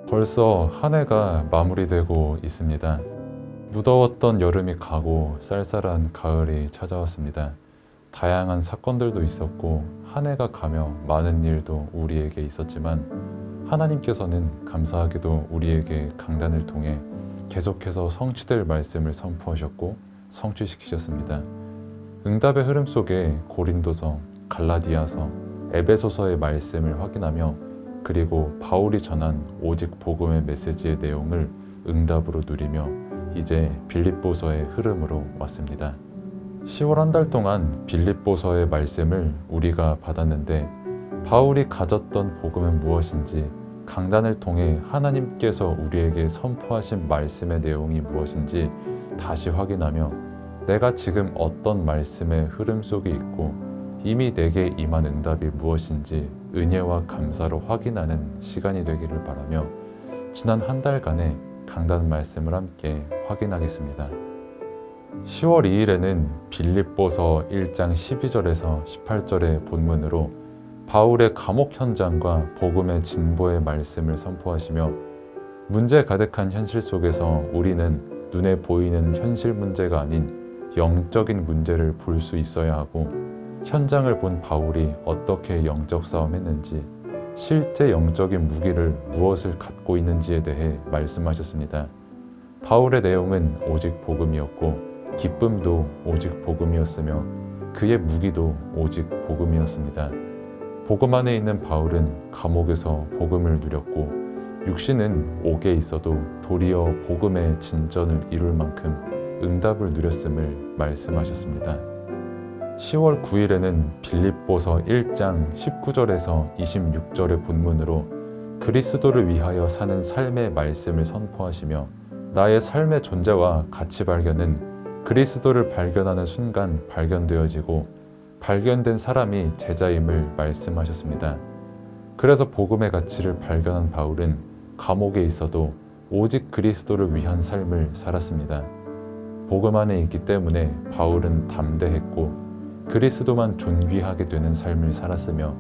벌써 한 해가 마무리되고 있습니다. 무더웠던 여름이 가고 쌀쌀한 가을이 찾아왔습니다. 다양한 사건들도 있었고 한 해가 가며 많은 일도 우리에게 있었지만 하나님께서는 감사하게도 우리에게 강단을 통해 계속해서 성취될 말씀을 선포하셨고 성취시키셨습니다. 응답의 흐름 속에 고린도서, 갈라디아서, 에베소서의 말씀을 확인하며 그리고 바울이 전한 오직 복음의 메시지의 내용을 응답으로 누리며 이제 빌립보서의 흐름으로 왔습니다. 10월 한 달 동안 빌립보서의 말씀을 우리가 받았는데 바울이 가졌던 복음은 무엇인지, 강단을 통해 하나님께서 우리에게 선포하신 말씀의 내용이 무엇인지 다시 확인하며 내가 지금 어떤 말씀의 흐름 속에 있고 이미 내게 임한 응답이 무엇인지 은혜와 감사로 확인하는 시간이 되기를 바라며 지난 한 달간의 강단 말씀을 함께 확인하겠습니다. 10월 2일에는 빌립보서 1장 12절에서 18절의 본문으로 바울의 감옥 현장과 복음의 진보의 말씀을 선포하시며 문제 가득한 현실 속에서 우리는 눈에 보이는 현실 문제가 아닌 영적인 문제를 볼 수 있어야 하고 현장을 본 바울이 어떻게 영적 싸움했는지 실제 영적인 무기를 무엇을 갖고 있는지에 대해 말씀하셨습니다. 바울의 내용은 오직 복음이었고 기쁨도 오직 복음이었으며 그의 무기도 오직 복음이었습니다. 복음 안에 있는 바울은 감옥에서 복음을 누렸고 육신은 옥에 있어도 도리어 복음의 진전을 이룰 만큼 응답을 누렸음을 말씀하셨습니다. 10월 9일에는 빌립보서 1장 19절에서 26절의 본문으로 그리스도를 위하여 사는 삶의 말씀을 선포하시며 나의 삶의 존재와 가치 발견은 그리스도를 발견하는 순간 발견되어지고 발견된 사람이 제자임을 말씀하셨습니다. 그래서 복음의 가치를 발견한 바울은 감옥에 있어도 오직 그리스도를 위한 삶을 살았습니다. 복음 안에 있기 때문에 바울은 담대했고 그리스도만 존귀하게 되는 삶을 살았으며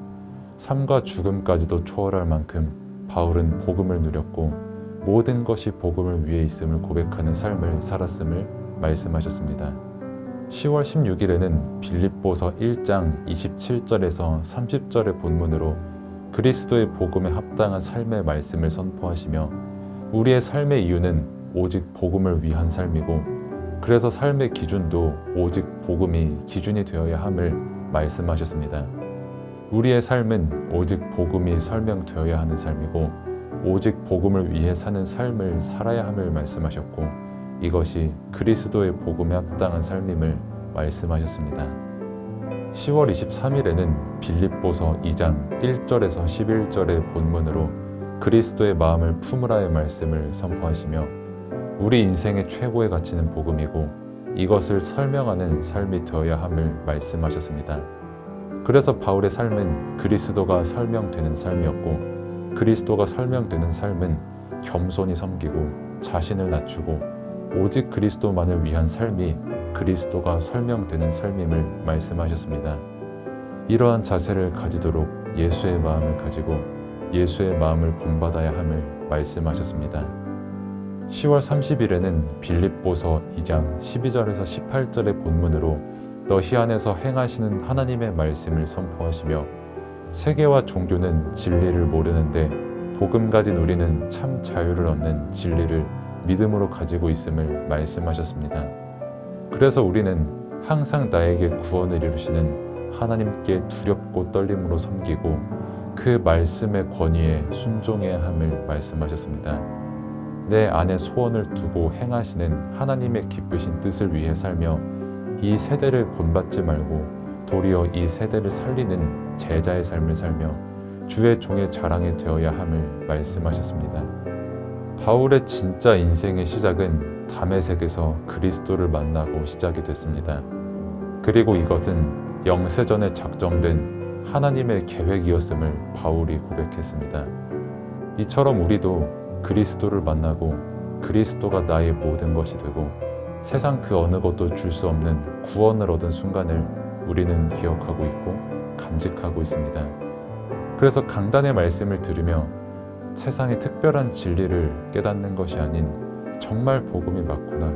삶과 죽음까지도 초월할 만큼 바울은 복음을 누렸고 모든 것이 복음을 위해 있음을 고백하는 삶을 살았음을 말씀하셨습니다. 10월 16일에는 빌립보서 1장 27절에서 30절의 본문으로 그리스도의 복음에 합당한 삶의 말씀을 선포하시며 우리의 삶의 이유는 오직 복음을 위한 삶이고 그래서 삶의 기준도 오직 복음이 기준이 되어야 함을 말씀하셨습니다. 우리의 삶은 오직 복음이 설명되어야 하는 삶이고 오직 복음을 위해 사는 삶을 살아야 함을 말씀하셨고 이것이 그리스도의 복음에 합당한 삶임을 말씀하셨습니다. 10월 23일에는 빌립보서 2장 1절에서 11절의 본문으로 그리스도의 마음을 품으라의 말씀을 선포하시며 우리 인생의 최고의 가치는 복음이고 이것을 설명하는 삶이 되어야 함을 말씀하셨습니다. 그래서 바울의 삶은 그리스도가 설명되는 삶이었고 그리스도가 설명되는 삶은 겸손히 섬기고 자신을 낮추고 오직 그리스도만을 위한 삶이 그리스도가 설명되는 삶임을 말씀하셨습니다. 이러한 자세를 가지도록 예수의 마음을 가지고 예수의 마음을 본받아야 함을 말씀하셨습니다. 10월 30일에는 빌립보서 2장 12절에서 18절의 본문으로 너희 안에서 행하시는 하나님의 말씀을 선포하시며 세계와 종교는 진리를 모르는데 복음 가진 우리는 참 자유를 얻는 진리를 믿음으로 가지고 있음을 말씀하셨습니다. 그래서 우리는 항상 나에게 구원을 이루시는 하나님께 두렵고 떨림으로 섬기고 그 말씀의 권위에 순종해야 함을 말씀하셨습니다. 내 안에 소원을 두고 행하시는 하나님의 기쁘신 뜻을 위해 살며 이 세대를 본받지 말고 도리어 이 세대를 살리는 제자의 삶을 살며 주의 종의 자랑이 되어야 함을 말씀하셨습니다. 바울의 진짜 인생의 시작은 다메섹에서 그리스도를 만나고 시작이 됐습니다. 그리고 이것은 영세전에 작정된 하나님의 계획이었음을 바울이 고백했습니다. 이처럼 우리도 그리스도를 만나고 그리스도가 나의 모든 것이 되고 세상 그 어느 것도 줄 수 없는 구원을 얻은 순간을 우리는 기억하고 있고 간직하고 있습니다. 그래서 강단의 말씀을 들으며 세상의 특별한 진리를 깨닫는 것이 아닌 정말 복음이 맞구나,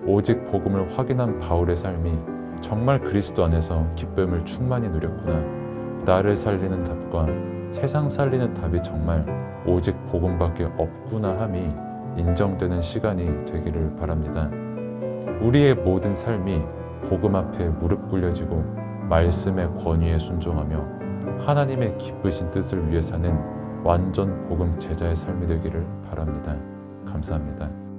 오직 복음을 확인한 바울의 삶이 정말 그리스도 안에서 기쁨을 충만히 누렸구나, 나를 살리는 답과 세상 살리는 답이 정말 오직 복음밖에 없구나 함이 인정되는 시간이 되기를 바랍니다. 우리의 모든 삶이 복음 앞에 무릎 꿇려지고 말씀의 권위에 순종하며 하나님의 기쁘신 뜻을 위해 사는 완전 복음 제자의 삶이 되기를 바랍니다. 감사합니다.